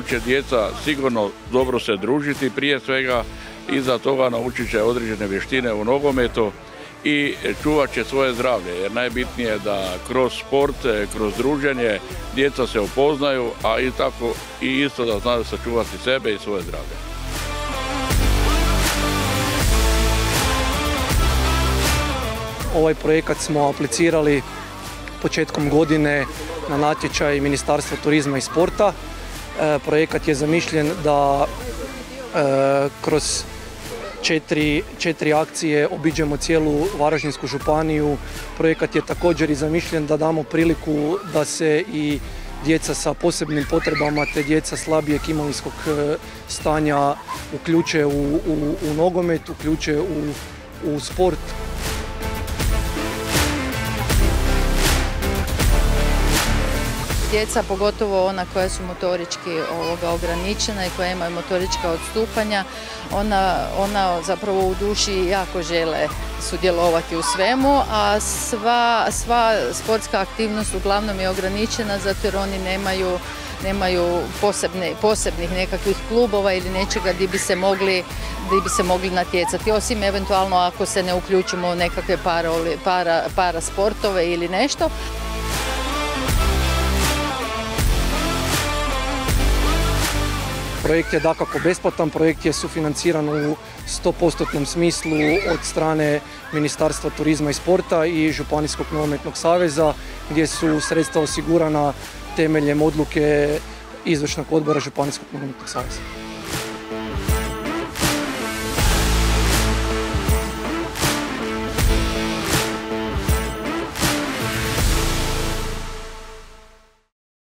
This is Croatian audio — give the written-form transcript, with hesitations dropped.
će djeca sigurno dobro se družiti prije svega, iza toga naučit će određene vještine u nogometu i čuvat će svoje zdravlje, jer najbitnije je da kroz sport, kroz druženje djeca se upoznaju, a i isto da znaju sačuvati sebe i svoje zdravlje. Ovaj projekat smo aplicirali početkom godine na natječaj Ministarstva turizma i sporta. Projekat je zamišljen da kroz četiri akcije obiđemo cijelu Varaždinsku županiju. Projekat je također i zamišljen da damo priliku da se i djeca sa posebnim potrebama te djeca slabijeg imovinskog stanja uključe u nogomet, uključe u sport. Djeca, pogotovo ona koja su motorički ograničena i koja imaju motorička odstupanja, ona zapravo u duši jako žele sudjelovati u svemu, a sva sportska aktivnost uglavnom je ograničena zato jer oni nemaju posebnih nekakvih klubova ili nečega gdje bi se mogli natjecati, osim eventualno ako se ne uključimo u nekakve para sportove ili nešto. Projekt je dakako besplatan, projekt je sufinanciran u 100% smislu od strane Ministarstva turizma i sporta i Županijskog nogometnog saveza, gdje su sredstva osigurana temeljem odluke Izvršnog odbora Županijskog nogometnog saveza.